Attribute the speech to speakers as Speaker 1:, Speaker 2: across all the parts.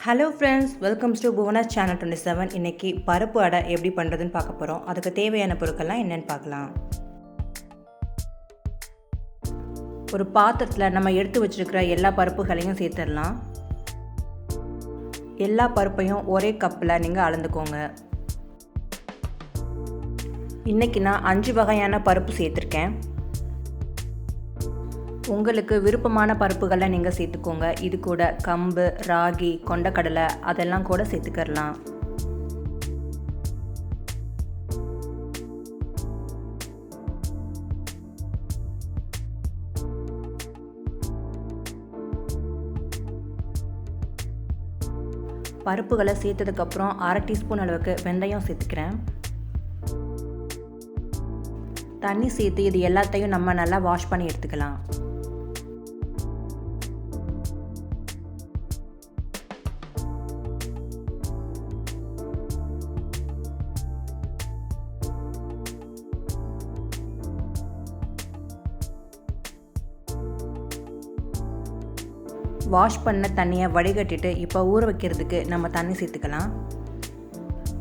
Speaker 1: Hello friends, welcomes to Bhuvana channel 27. இன்றைக்கி பருப்பு அடை எப்படி பண்ணுறதுன்னு பார்க்க போகிறோம். அதுக்கு தேவையான பொருட்கள்லாம் என்னென்னு பார்க்கலாம். ஒரு பாத்திரத்தில் நம்ம எடுத்து வச்சுருக்கிற எல்லா பருப்புகளையும் சேர்த்துடலாம். எல்லா பருப்பையும் ஒரே கப்பில் நீங்கள் அளந்துக்கோங்க. இன்றைக்கி நான் 5 வகையான பருப்பு சேர்த்துருக்கேன். உங்களுக்கு விருப்பமான பருப்புகளை நீங்கள் சேர்த்துக்கோங்க. இது கூட கம்பு, ராகி, கொண்டக்கடலை அதெல்லாம் கூட சேர்த்துக்கலாம். பருப்புகளை சேர்த்ததுக்கப்புறம் 1/2 டீஸ்பூன் அளவுக்கு வெந்தயம் சேர்த்துக்கிறேன். தண்ணி சேர்த்து இது எல்லாத்தையும் நம்ம நல்லா வாஷ் பண்ணி எடுத்துக்கலாம். வாஷ் பண்ண தண்ணியை வடிகட்டிட்டு இப்போ ஊற வைக்கிறதுக்கு நம்ம தண்ணி சேர்த்துக்கலாம்.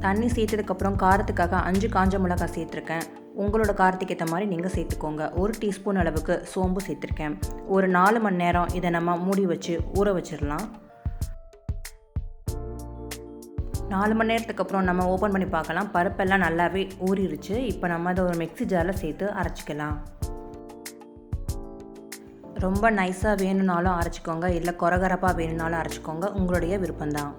Speaker 1: தண்ணி சேர்த்ததுக்கப்புறம் காரத்துக்காக 5 காஞ்ச மிளகாய் சேர்த்துருக்கேன். உங்களோட காரத்துக்கு ஏற்ற மாதிரி நீங்கள் சேர்த்துக்கோங்க. 1 டீஸ்பூன் அளவுக்கு சோம்பு சேர்த்துருக்கேன். ஒரு 4 மணி நேரம் இதை நம்ம மூடி வச்சு ஊற வச்சிடலாம். 4 மணி நேரத்துக்கு அப்புறம் நம்ம ஓப்பன் பண்ணி பார்க்கலாம். பருப்பெல்லாம் நல்லாவே ஊறிடுச்சு. இப்போ நம்ம அதை ஒரு மிக்ஸி ஜாரில் சேர்த்து அரைச்சிக்கலாம். ரொம்ப நைஸாக வேணும்னாலும் அரைச்சிக்கோங்க, இல்லை கொரகரப்பாக வேணும்னாலும் அரைச்சிக்கோங்க, உங்களுடைய விருப்பம்தான்.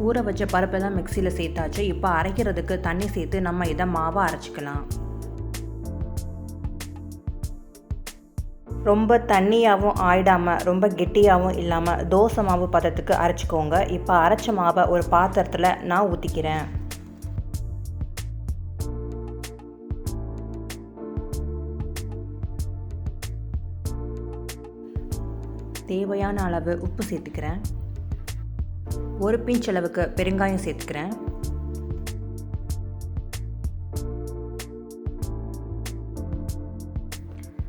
Speaker 1: ஊற வச்ச பருப்பெல்லாம் மிக்சியில் சேர்த்தாச்சு. இப்போ அரைக்கிறதுக்கு தண்ணி சேர்த்து நம்ம இதை மாவை அரைச்சிக்கலாம். ரொம்ப தண்ணியாகவும் ஆயிடாமல் ரொம்ப கெட்டியாகவும் இல்லாமல் தோசை மாவு பதத்துக்கு அரைச்சிக்கோங்க. இப்போ அரைச்ச மாவை ஒரு பாத்திரத்தில் நான் ஊற்றிக்கிறேன். தேவையான அளவு உப்பு சேர்த்துக்கிறேன். 1 பிஞ்ச் அளவுக்கு பெருங்காயம் சேர்த்துக்கிறேன்.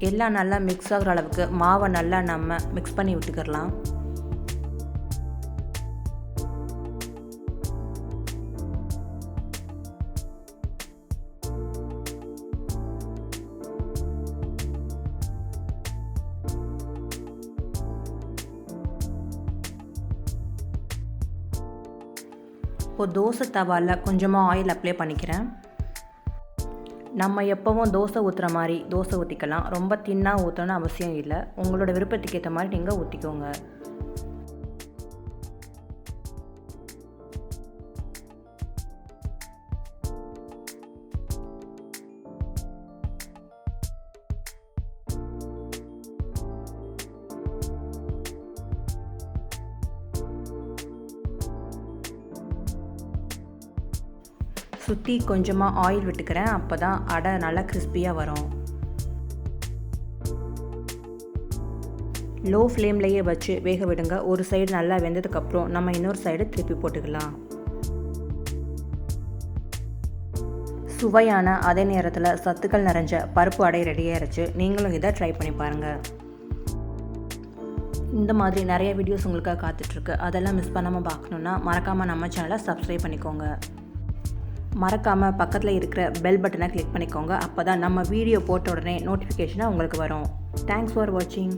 Speaker 1: எல்லாம் நல்லா மிக்ஸ் ஆகிற அளவுக்கு மாவை நல்லா நம்ம மிக்ஸ் பண்ணி விட்டுக்கிடலாம். இப்போ தோசை தவாவில் கொஞ்சமாக ஆயில் அப்ளை பண்ணிக்கிறேன். நம்ம எப்போவும் தோசை ஊற்றுற மாதிரி தோசை ஊற்றிக்கலாம். ரொம்ப தின்னாக ஊற்றணும்னு அவசியம் இல்லை. உங்களோட விருப்பத்துக்கு ஏற்ற மாதிரி நீங்கள் ஊற்றிக்கோங்க. சுற்றி கொஞ்சமாக ஆயில் விட்டுக்கிறேன். அப்போ தான் அடை நல்லா கிறிஸ்பியாக வரும். லோ ஃப்ளேம்லேயே வச்சு வேக விடுங்க. ஒரு சைடு நல்லா வெந்ததுக்கப்புறம் நம்ம இன்னொரு சைடு திருப்பி போட்டுக்கலாம். சுவையான அதே நேரத்தில் சத்துக்கள் நிறைஞ்ச பருப்பு அடை ரெடியாகிடுச்சு. நீங்களும் இதை ட்ரை பண்ணி பாருங்கள். இந்த மாதிரி நிறைய வீடியோஸ் உங்களுக்காக காத்துட்ருக்கு. அதெல்லாம் மிஸ் பண்ணாமல் பார்க்கணுன்னா மறக்காமல் நம்ம சேனலை சப்ஸ்கிரைப் பண்ணிக்கோங்க. மறக்காமல் பக்கத்தில் இருக்கிற பெல் பட்டனை கிளிக் பண்ணிக்கோங்க. அப்போ தான் நம்ம வீடியோ போட்ட உடனே நோட்டிஃபிகேஷனாக உங்களுக்கு வரும். தேங்க்ஸ் ஃபார் வாட்சிங்.